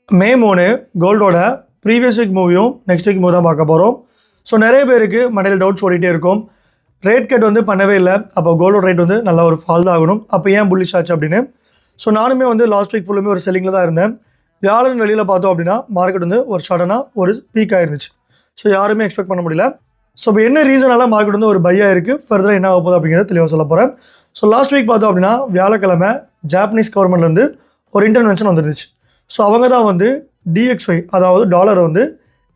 மே 3 கோல்டோட previous week மூவியும் next week movie தான் பார்க்க போகிறோம். ஸோ நிறைய பேருக்கு மண்டையில் டவுட்ஸ் ஓடிட்டே இருக்கும். ரேட் கட் வந்து பண்ணவே இல்லை, அப்போ கோல்டோட ரேட் வந்து நல்ல ஒரு ஃபால் தான் ஆகணும், அப்போ ஏன் புல்லிஷ் ஆச்சு அப்படின்னு. ஸோ நானுமே வந்து லாஸ்ட் வீக் ஃபுல்லுமே ஒரு செல்லிங்கில் தான் இருந்தேன். வியாழன் வெளியில் பார்த்தோம் அப்படின்னா மார்க்கெட் வந்து ஒரு சடனாக ஒரு பீக் ஆயிருந்துச்சு. ஸோ யாருமே எக்ஸ்பெக்ட் பண்ண முடியல. ஸோ இப்போ என்ன ரீசனால மார்க்கெட் வந்து ஒரு பையாக இருக்குது, ஃபர்தராக என்ன ஆக போகுது அப்படிங்கிறத தெளிவாக சொல்ல போகிறேன். ஸோ லாஸ்ட் வீக் பார்த்தோம் அப்படின்னா வியாழக்கிழமை ஜாப்பனீஸ் கவர்மெண்ட்லேருந்து ஒரு இன்டர்வென்ஷன் வந்துருந்துச்சு. ஸோ அவங்க தான் வந்து DXY அதாவது டாலரை வந்து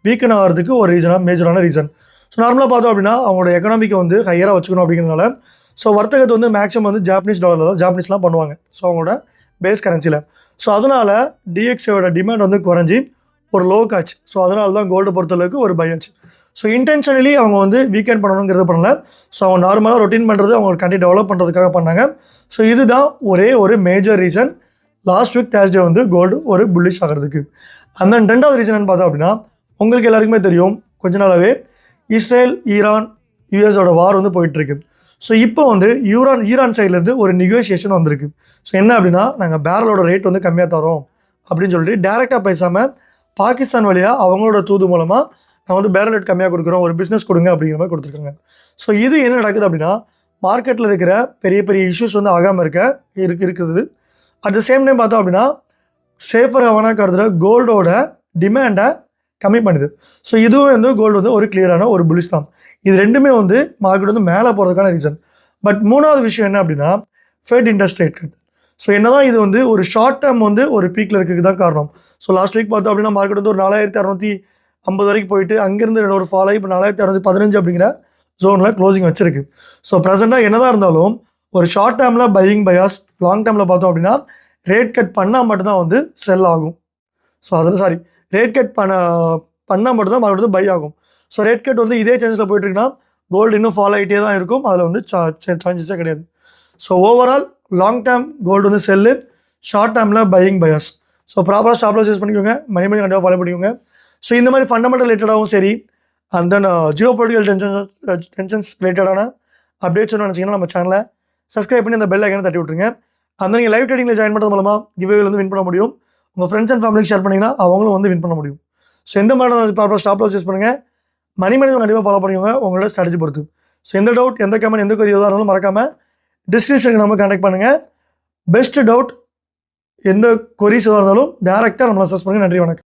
வீக்கன் ஆகிறதுக்கு ஒரு மேஜரான ரீசன். ஸோ நார்மலாக பார்த்தோம் அப்படின்னா அவங்களோட எக்கனாமிக்கை வந்து ஹையராக வச்சுக்கணும் அப்படிங்கிறதுனால ஸோ வர்த்தகத்தை வந்து மேக்ஸிமம் வந்து ஜாப்பனீஸ் டாலரில் தான் ஜாப்பனீஸ்லாம் பண்ணுவாங்க, ஸோ அவங்களோட பேஸ் கரன்சியில். ஸோ அதனால் DXYயோட டிமாண்ட் வந்து குறைஞ்சி ஒரு லோக்கு ஆச்சு. ஸோ அதனால தான் கோல்டு பொறுத்தளவுக்கு ஒரு பை ஆச்சு. ஸோ இன்டென்ஷனலி அவங்க வந்து வீக்கெண்ட் பண்ணணுங்கிறத பண்ணல. ஸோ அவங்க நார்மலாக ரொட்டீன் பண்ணுறது அவங்க கண்டி டெவலப் பண்ணுறதுக்காக பண்ணாங்க. ஸோ இதுதான் ஒரே ஒரு major reason last week Thursday வந்து கோல்டு ஒரு புல்லிஷ் ஆகிறதுக்கு. அந்த ரெண்டாவது ரீசன் பார்த்தோம் அப்படின்னா உங்களுக்கு எல்லாருக்குமே தெரியும், கொஞ்ச நாளாகவே இஸ்ரேல் ஈரான் யூஎஸோட வார் வந்து போயிட்டுருக்கு. ஸோ இப்போ வந்து ஈரான் சைட்லேருந்து ஒரு நெகோசியேஷன் வந்திருக்கு. ஸோ என்ன அப்படின்னா நாங்கள் பேரலோட ரேட் வந்து கம்மியாக தரோம் அப்படின்னு சொல்லிட்டு டேரெக்டாக பேசாமல் பாகிஸ்தான் வழியாக அவங்களோட தூது மூலமாக நான் வந்து பேரல் ரேட் கம்மியாக கொடுக்குறோம், ஒரு பிஸ்னஸ் கொடுங்க அப்படிங்கிற மாதிரி கொடுத்துருக்காங்க. ஸோ இது என்ன நடக்குது அப்படின்னா மார்க்கெட்டில் இருக்கிற பெரிய பெரிய இஷ்யூஸ் வந்து ஆகாமல் இருக்குது. அட் த சேம் டைம் பார்த்தோம் அப்படின்னா சேஃபராக கருதுகிற கோல்டோட டிமாண்டை கம்மி பண்ணுது. ஸோ இதுவும் வந்து கோல்டு வந்து ஒரு கிளியரான ஒரு புல்லிஷ் தான். இது ரெண்டுமே வந்து மார்க்கெட் வந்து மேலே போகிறதுக்கான ரீசன். பட் மூணாவது விஷயம் என்ன அப்படின்னா fed interest rate cut. So என்ன தான் இது வந்து ஒரு ஷார்ட் டேர்ம் வந்து ஒரு பீக்கில் இருக்கிறது தான் காரணம். ஸோ லாஸ்ட் வீக் பார்த்தோம் அப்படின்னா மார்க்கெட் வந்து ஒரு 4650 வரைக்கும் போயிட்டு அங்கேருந்து ஒரு ஃபால் ஆகி இப்போ 4615 அப்படிங்கிற ஜோனில் க்ளோசிங் வச்சிருக்கு. ஸோ ப்ரெசென்ட்டாக என்ன தான் இருந்தாலும் ஒரு ஷார்ட் டேர்மில் பையிங் பயாஸ், லாங் டேர்மில் பார்த்தோம் அப்படின்னா ரேட் கட் பண்ணால் மட்டும்தான் வந்து செல் ஆகும். ஸோ அதில் ரேட் கட் பண்ணால் மட்டும்தான் மார்க்கெட் வந்து பை ஆகும். ஸோ ரேட் கட் வந்து இதே சேஞ்சஸில் போயிட்டுருக்குன்னா கோல்டு இன்னும் ஃபாலோ ஆகிட்டே தான் இருக்கும், அதில் வந்து சான்சஸே கிடையாது. So overall long term gold வந்து செல்லு, ஷார்ட் டேர்மில் பையிங் பயாஸ். ஸோ ப்ராப்பராக ஸ்டாப் லாஸ் யூஸ் பண்ணிக்கோங்க, மணி கண்டிப்பாக ஃபாலோ பண்ணிக்கோங்க. ஸோ இந்த மாதிரி ஃபண்டமெண்டல் ரிலேட்டடாகவும் சரி, and then Jio political tensions ரிலேட்டடான அப்டேட்ஸ் நினச்சிங்கன்னா நம்ம சேனலை சப்ஸ்கிரைப் பண்ணி அந்த பெல் ஐக்கானை தட்டி விட்டுருங்க. அந்த நீங்கள் லைவ் ட்ரேடிங்கில் ஜாயின் பண்ணுறது மூலமாக கிவ்அவேல வந்து வின் பண்ண முடியும். உங்கள் ஃப்ரெண்ட்ஸ் அண்ட் ஃபேமிலிக்கு ஷேர் பண்ணிங்கன்னா அவங்களும் வந்து வின் பண்ண முடியும். ஸோ எந்த மாதிரி ப்ராப்பராக ஸ்டாப் லாஸ் யூஸ் பண்ணுங்கள், மணி கண்டிப்பாக ஃபாலோ பண்ணிக்கோங்க உங்களோட ஸ்ட்ராட்டஜி பொறுத்து. ஸோ எந்த டவுட், எந்த கமெண்ட், எந்த கொரி எதாக இருந்தாலும் மறக்காமல் டிஸ்கிரிப்ஷனுக்கு நம்ம கான்டாக்ட் பண்ணுங்கள். பெஸ்ட் டவுட், எந்த கொரிஸ் எதாக இருந்தாலும் டேரெக்டாக நம்மளை சர்ச் பண்ணுங்கள். நன்றி, வணக்கம்.